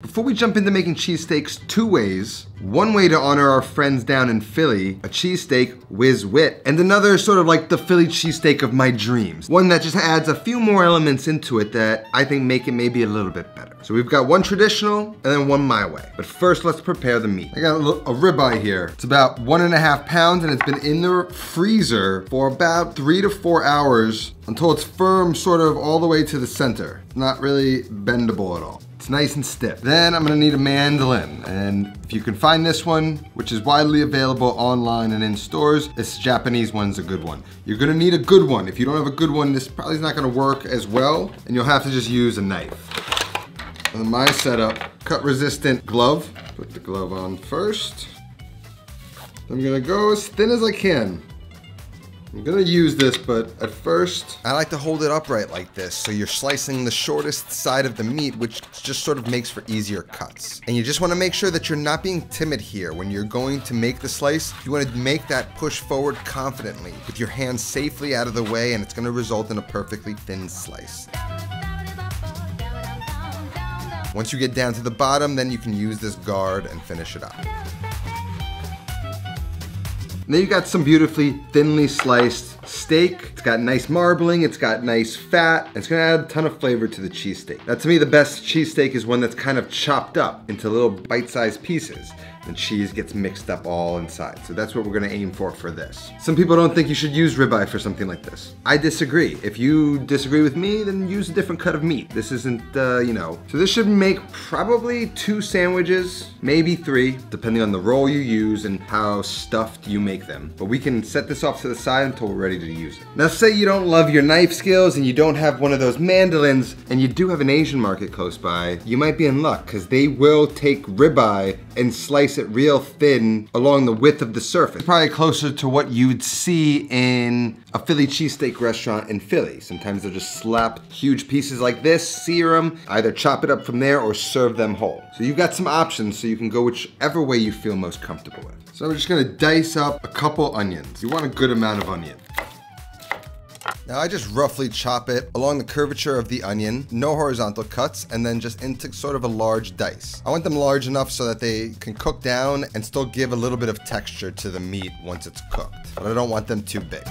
Before we jump into making cheesesteaks, two ways. One way to honor our friends down in Philly, a cheesesteak whiz wit, and another sort of like the Philly cheesesteak of my dreams. One that just adds a few more elements into it that I think make it maybe a little bit better. So we've got one traditional and then one my way. But first, let's prepare the meat. I got a ribeye here. It's about 1.5 pounds and it's been in the freezer for about 3 to 4 hours until it's firm sort of all the way to the center. Not really bendable at all. It's nice and stiff. Then I'm gonna need a mandolin, and if you can find this one, which is widely available online and in stores, this Japanese one's a good one. You're gonna need a good one. If you don't have a good one, this probably is not gonna work as well, and you'll have to just use a knife. On my setup, cut-resistant glove. Put the glove on first. I'm gonna go as thin as I can. I'm gonna use this, but at first, I like to hold it upright like this, so you're slicing the shortest side of the meat, which just sort of makes for easier cuts. And you just wanna make sure that you're not being timid here. When you're going to make the slice, you wanna make that push forward confidently, with your hands safely out of the way, and it's gonna result in a perfectly thin slice. Once you get down to the bottom, then you can use this guard and finish it up. And then you got some beautifully thinly sliced steak. It's got nice marbling, it's got nice fat, and it's gonna add a ton of flavor to the cheesesteak. Now to me, the best cheesesteak is one that's kind of chopped up into little bite-sized pieces. The cheese gets mixed up all inside. So that's what we're gonna aim for this. Some people don't think you should use ribeye for something like this. I disagree. If you disagree with me, then use a different cut of meat. This isn't, you know. So this should make probably 2 sandwiches, maybe 3, depending on the roll you use and how stuffed you make them. But we can set this off to the side until we're ready to use it. Now say you don't love your knife skills and you don't have one of those mandolins and you do have an Asian market close by, you might be in luck because they will take ribeye and slice it real thin along the width of the surface. Probably closer to what you'd see in a Philly cheesesteak restaurant in Philly. Sometimes they'll just slap huge pieces like this, sear them, either chop it up from there or serve them whole. So you've got some options so you can go whichever way you feel most comfortable with. So we're just gonna dice up a couple onions. You want a good amount of onion. Now I just roughly chop it along the curvature of the onion, no horizontal cuts, and then just into sort of a large dice. I want them large enough so that they can cook down and still give a little bit of texture to the meat once it's cooked, but I don't want them too big.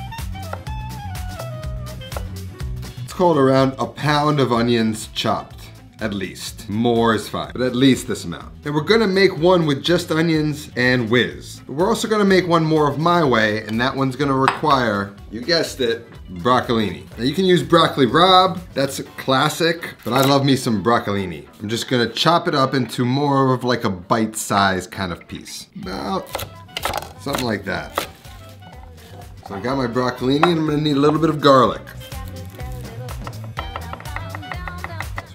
Let's call it around a pound of onions chopped. At least. More is fine, but at least this amount. And we're gonna make one with just onions and whiz. But we're also gonna make one more of my way, and that one's gonna require, you guessed it, broccolini. Now you can use broccoli rabe, that's a classic, but I love me some broccolini. I'm just gonna chop it up into more of like a bite-sized kind of piece. About something like that. So I got my broccolini and I'm gonna need a little bit of garlic.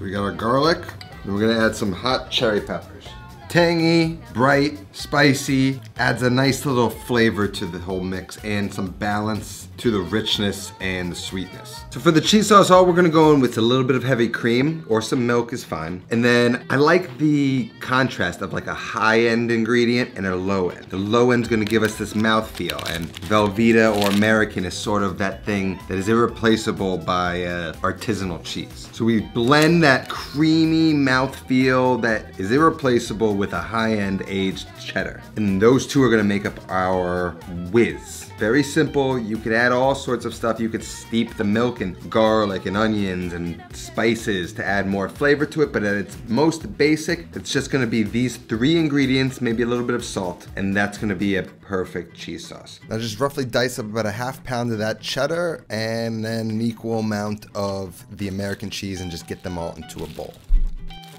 We got our garlic, and we're gonna add some hot cherry peppers. Tangy, bright, spicy, adds a nice little flavor to the whole mix and some balance to the richness and the sweetness. So for the cheese sauce, all we're gonna go in with a little bit of heavy cream or some milk is fine. And then I like the contrast of like a high-end ingredient and a low end. The low end's gonna give us this mouthfeel, and Velveeta or American is sort of that thing that is irreplaceable by artisanal cheese. So we blend that creamy mouthfeel that is irreplaceable with a high-end aged cheddar. And those two are gonna make up our whiz. Very simple. You could add all sorts of stuff. You could steep the milk in garlic and onions and spices to add more flavor to it, but at its most basic, it's just gonna be these 3 ingredients, maybe a little bit of salt, and that's gonna be a perfect cheese sauce. Now just roughly dice up about a ½ pound of that cheddar and then an equal amount of the American cheese and just get them all into a bowl.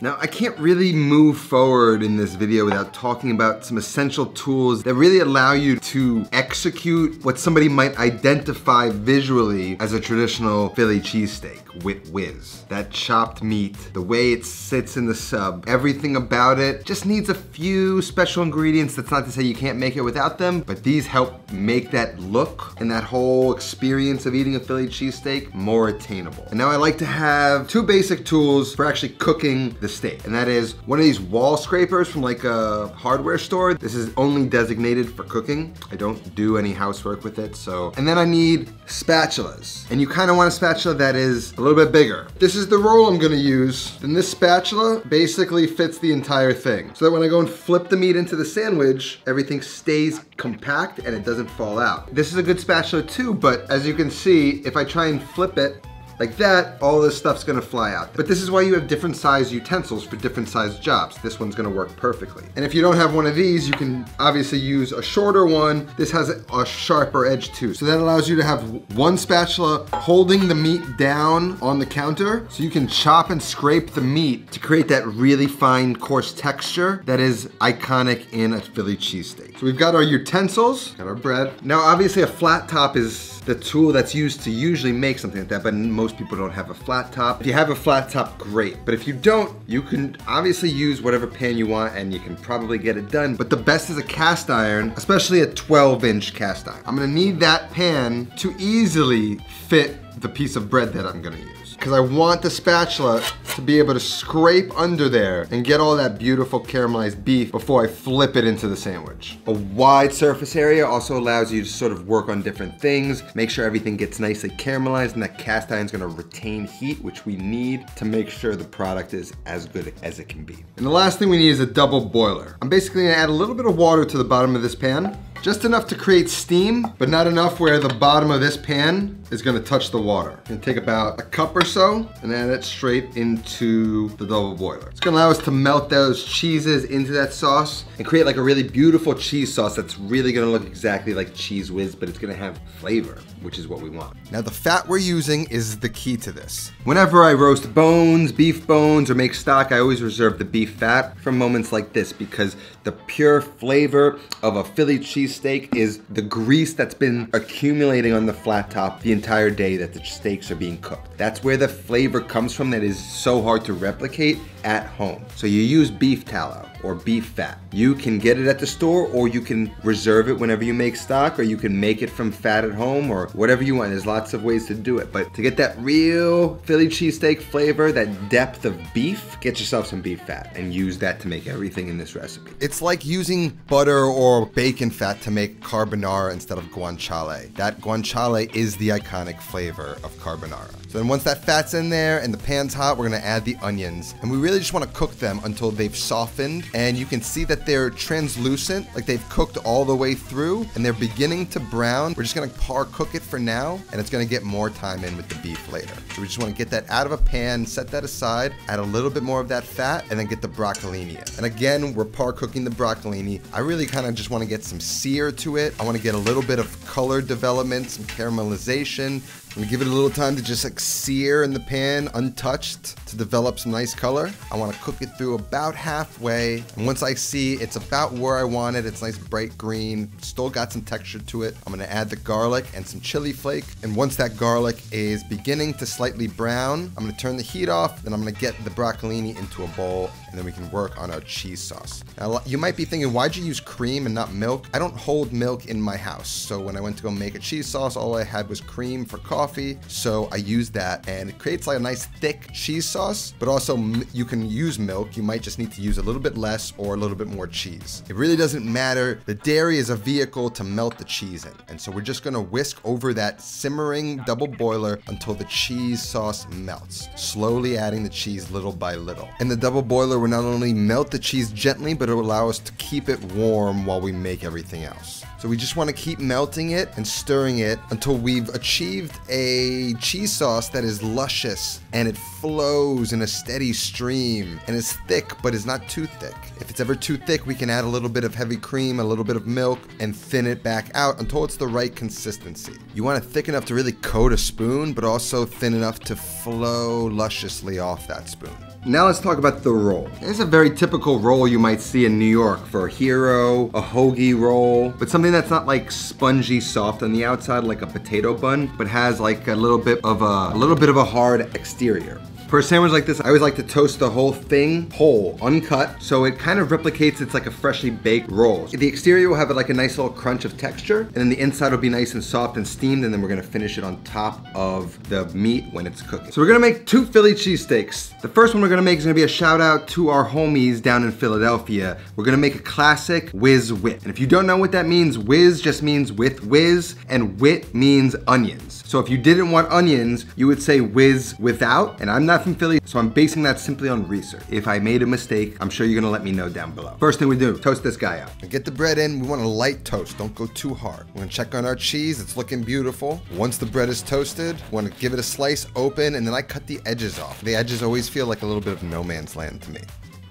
Now, I can't really move forward in this video without talking about some essential tools that really allow you to execute what somebody might identify visually as a traditional Philly cheesesteak with whiz. That chopped meat, the way it sits in the sub, everything about it just needs a few special ingredients. That's not to say you can't make it without them, but these help make that look and that whole experience of eating a Philly cheesesteak more attainable. And now I like to have 2 basic tools for actually cooking the steak. And that is one of these wall scrapers from like a hardware store. This is only designated for cooking. I don't do any housework with it, so. And then I need spatulas. And you kind of want a spatula that is a little bit bigger. This is the roll I'm gonna use. Then this spatula basically fits the entire thing. So that when I go and flip the meat into the sandwich, everything stays compact and it doesn't fall out. This is a good spatula too, but as you can see, if I try and flip it like that, all this stuff's gonna fly out. But this is why you have different size utensils for different size jobs. This one's gonna work perfectly. And if you don't have one of these, you can obviously use a shorter one. This has a sharper edge too. So that allows you to have one spatula holding the meat down on the counter, so you can chop and scrape the meat to create that really fine, coarse texture that is iconic in a Philly cheesesteak. So we've got our utensils, got our bread. Now obviously a flat top is the tool that's used to usually make something like that, but most people don't have a flat top. If you have a flat top, great. But if you don't, you can obviously use whatever pan you want and you can probably get it done. But the best is a cast iron, especially a 12-inch cast iron. I'm gonna need that pan to easily fit the piece of bread that I'm gonna use. Because I want the spatula to be able to scrape under there and get all that beautiful caramelized beef before I flip it into the sandwich. A wide surface area also allows you to sort of work on different things, make sure everything gets nicely caramelized, and that cast iron's gonna retain heat, which we need to make sure the product is as good as it can be. And the last thing we need is a double boiler. I'm basically gonna add a little bit of water to the bottom of this pan, just enough to create steam, but not enough where the bottom of this pan is gonna touch the water. I'm gonna take about a cup or so and add it straight into the double boiler. It's gonna allow us to melt those cheeses into that sauce and create like a really beautiful cheese sauce that's really gonna look exactly like Cheese Whiz, but it's gonna have flavor, which is what we want. Now the fat we're using is the key to this. Whenever I roast bones, beef bones, or make stock, I always reserve the beef fat for moments like this because the pure flavor of a Philly cheesesteak is the grease that's been accumulating on the flat top the entire day that the steaks are being cooked. That's where the flavor comes from that is so hard to replicate at home. So you use beef tallow or beef fat. You can get it at the store or you can reserve it whenever you make stock, or you can make it from fat at home, or whatever you want. There's lots of ways to do it. But to get that real Philly cheesesteak flavor, that depth of beef, get yourself some beef fat and use that to make everything in this recipe. It's like using butter or bacon fat to make carbonara instead of guanciale. That guanciale is the iconic flavor of carbonara. So then once that fat's in there and the pan's hot, we're gonna add the onions. And we really just wanna cook them until they've softened. And you can see that they're translucent, like they've cooked all the way through and they're beginning to brown. We're just gonna par cook it for now, and it's gonna get more time in with the beef later. So we just wanna get that out of a pan, set that aside, add a little bit more of that fat, and then get the broccolini in. And again, we're par cooking the broccolini. I really kind of just wanna get some sear to it. I wanna get a little bit of color development, some caramelization. I'm gonna give it a little time to just like sear in the pan, untouched, to develop some nice color. I wanna cook it through about halfway. And once I see it's about where I want it, it's nice bright green, still got some texture to it, I'm gonna add the garlic and some chili flake. And once that garlic is beginning to slightly brown, I'm gonna turn the heat off, then I'm gonna get the broccolini into a bowl, and then we can work on our cheese sauce. Now, you might be thinking, why'd you use cream and not milk? I don't hold milk in my house. So when I went to go make a cheese sauce, all I had was cream for coffee. So I used that, and it creates like a nice thick cheese sauce, but also you can use milk. You might just need to use a little bit less or a little bit more cheese. It really doesn't matter. The dairy is a vehicle to melt the cheese in. And so we're just gonna whisk over that simmering double boiler until the cheese sauce melts, slowly adding the cheese little by little. In the double boiler, we'll not only melt the cheese gently, but it will allow us to keep it warm while we make everything else. So we just want to keep melting it and stirring it until we've achieved a cheese sauce that is luscious and it flows in a steady stream and is thick, but is not too thick. If it's ever too thick, we can add a little bit of heavy cream, a little bit of milk, and thin it back out until it's the right consistency. You want it thick enough to really coat a spoon, but also thin enough to flow lusciously off that spoon. Now let's talk about the roll. It's a very typical roll you might see in New York for a hero, a hoagie roll, but something that's not like spongy soft on the outside like a potato bun, but has like a little bit of a hard exterior. For a sandwich like this, I always like to toast the whole thing whole, uncut, so it kind of replicates it's like a freshly baked roll. The exterior will have like a nice little crunch of texture, and then the inside will be nice and soft and steamed, and then we're gonna finish it on top of the meat when it's cooking. So we're gonna make 2 Philly cheesesteaks. The first one we're gonna make is gonna be a shout out to our homies down in Philadelphia. We're gonna make a classic whiz wit. And if you don't know what that means, whiz just means with whiz, and wit means onions. So if you didn't want onions, you would say whiz without, and I'm not from Philly, so I'm basing that simply on research. If I made a mistake, I'm sure you're gonna let me know down below. First thing we do, toast this guy up. Get the bread in, we want a light toast, don't go too hard. We're gonna check on our cheese, it's looking beautiful. Once the bread is toasted, we wanna give it a slice open, and then I cut the edges off. The edges always feel like a little bit of no man's land to me.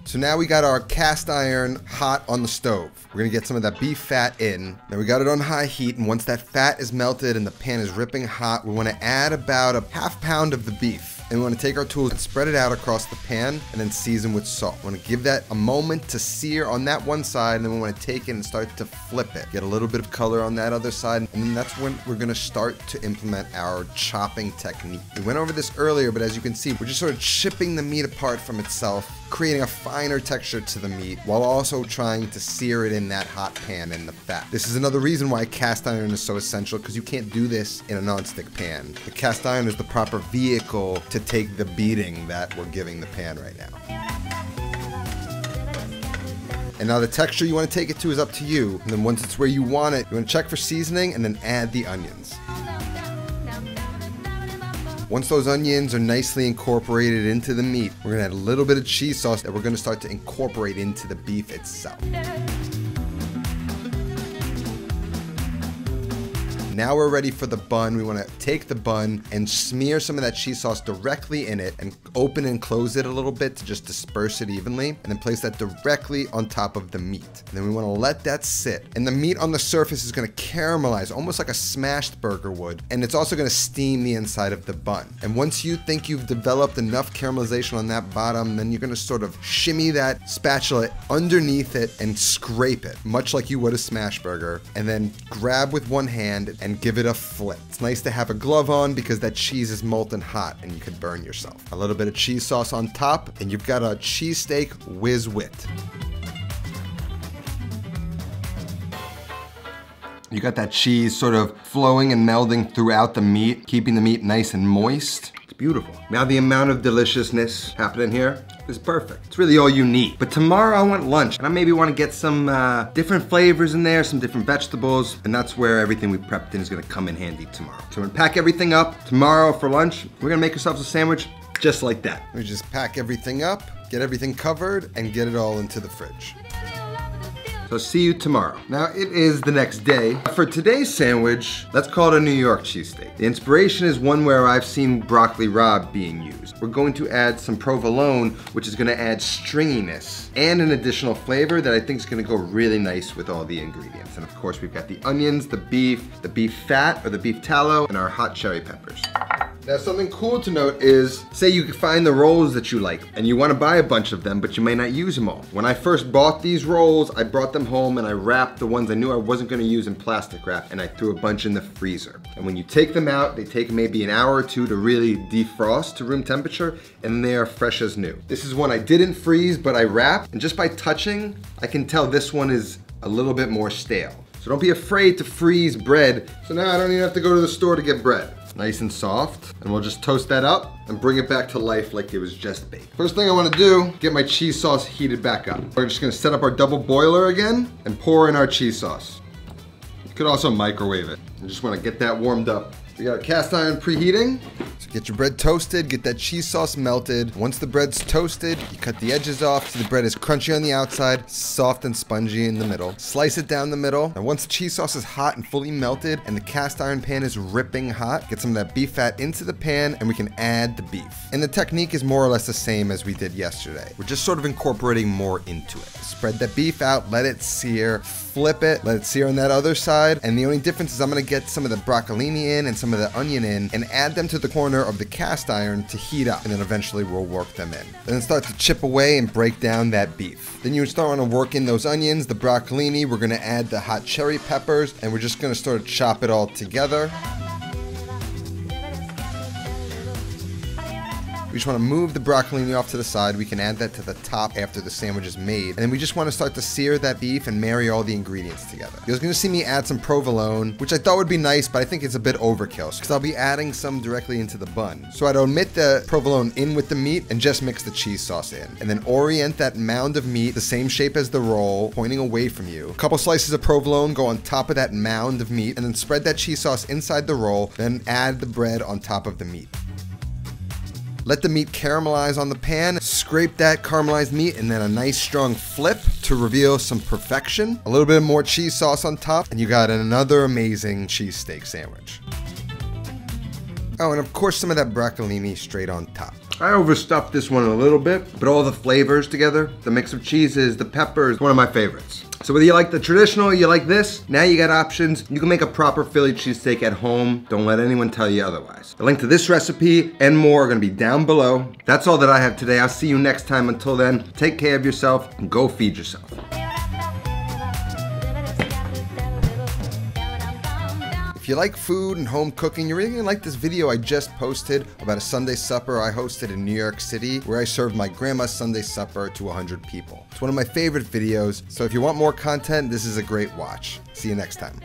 So now we got our cast iron hot on the stove. We're gonna get some of that beef fat in. Now we got it on high heat, and once that fat is melted and the pan is ripping hot, we wanna add about a ½ pound of the beef. And we wanna take our tools and spread it out across the pan and then season with salt. We wanna give that a moment to sear on that one side, and then we wanna take it and start to flip it. Get a little bit of color on that other side, and then that's when we're gonna start to implement our chopping technique. We went over this earlier, but as you can see, we're just sort of chipping the meat apart from itself, creating a finer texture to the meat while also trying to sear it in that hot pan in the fat. This is another reason why cast iron is so essential, because you can't do this in a non-stick pan. The cast iron is the proper vehicle to take the beating that we're giving the pan right now. And now the texture you want to take it to is up to you. And then once it's where you want it, you want to check for seasoning and then add the onions. Once those onions are nicely incorporated into the meat, we're gonna add a little bit of cheese sauce that we're gonna start to incorporate into the beef itself. Now we're ready for the bun. We want to take the bun and smear some of that cheese sauce directly in it and open and close it a little bit to just disperse it evenly, and then place that directly on top of the meat. And then we want to let that sit. And the meat on the surface is going to caramelize almost like a smashed burger would, and it's also going to steam the inside of the bun. And once you think you've developed enough caramelization on that bottom, then you're going to sort of shimmy that spatula underneath it and scrape it, much like you would a smash burger, and then grab with one hand and give it a flip. It's nice to have a glove on because that cheese is molten hot and you could burn yourself. A little bit of cheese sauce on top, and you've got a cheesesteak whiz wit. You got that cheese sort of flowing and melding throughout the meat, keeping the meat nice and moist. It's beautiful. Now the amount of deliciousness happening here is perfect. It's really all you need. But tomorrow I want lunch, and I maybe want to get some different flavors in there, some different vegetables, and that's where everything we prepped in is gonna come in handy tomorrow. So we're gonna pack everything up tomorrow for lunch. We're gonna make ourselves a sandwich just like that. We just pack everything up, get everything covered, and get it all into the fridge. So see you tomorrow. Now it is the next day. For today's sandwich, let's call it a New York cheesesteak. The inspiration is one where I've seen broccoli rabe being used. We're going to add some provolone, which is gonna add stringiness and an additional flavor that I think is gonna go really nice with all the ingredients. And of course, we've got the onions, the beef fat or the beef tallow, and our hot cherry peppers. Now something cool to note is, say you can find the rolls that you like and you want to buy a bunch of them, but you may not use them all. When I first bought these rolls, I brought them home and I wrapped the ones I knew I wasn't going to use in plastic wrap, and I threw a bunch in the freezer. And when you take them out, they take maybe an hour or two to really defrost to room temperature, and they are fresh as new. This is one I didn't freeze, but I wrapped, and just by touching, I can tell this one is a little bit more stale. So don't be afraid to freeze bread. So now I don't even have to go to the store to get bread. Nice and soft, and we'll just toast that up and bring it back to life like it was just baked. First thing I want to do, get my cheese sauce heated back up. We're just going to set up our double boiler again and pour in our cheese sauce. You could also microwave it. You just want to get that warmed up. We got a cast iron preheating. So get your bread toasted, get that cheese sauce melted. Once the bread's toasted, you cut the edges off so the bread is crunchy on the outside, soft and spongy in the middle. Slice it down the middle. And once the cheese sauce is hot and fully melted and the cast iron pan is ripping hot, get some of that beef fat into the pan and we can add the beef. And the technique is more or less the same as we did yesterday. We're just sort of incorporating more into it. Spread that beef out, let it sear, flip it, let it sear on that other side. And the only difference is I'm gonna get some of the broccolini in and some of the onion in and add them to the corner of the cast iron to heat up, and then eventually we'll work them in. And then start to chip away and break down that beef. Then you start to work in those onions, the broccolini, we're gonna add the hot cherry peppers, and we're just gonna sort of chop it all together. We just want to move the broccolini off to the side. We can add that to the top after the sandwich is made. And then we just want to start to sear that beef and marry all the ingredients together. You're going to see me add some provolone, which I thought would be nice, but I think it's a bit overkill because I'll be adding some directly into the bun. So I'd omit the provolone in with the meat and just mix the cheese sauce in. And then orient that mound of meat the same shape as the roll, pointing away from you. A couple slices of provolone go on top of that mound of meat, and then spread that cheese sauce inside the roll, then add the bread on top of the meat. Let the meat caramelize on the pan, scrape that caramelized meat, and then a nice strong flip to reveal some perfection. A little bit more cheese sauce on top, and you got another amazing cheesesteak sandwich. Oh, and of course some of that broccolini straight on top. I overstuffed this one a little bit, but all the flavors together, the mix of cheeses, the peppers, one of my favorites. So whether you like the traditional, you like this, now you got options. You can make a proper Philly cheesesteak at home. Don't let anyone tell you otherwise. The link to this recipe and more are gonna be down below. That's all that I have today. I'll see you next time. Until then, take care of yourself and go feed yourself. If you like food and home cooking, you're really gonna like this video I just posted about a Sunday supper I hosted in New York City, where I served my grandma's Sunday supper to 100 people. It's one of my favorite videos, so if you want more content, this is a great watch. See you next time.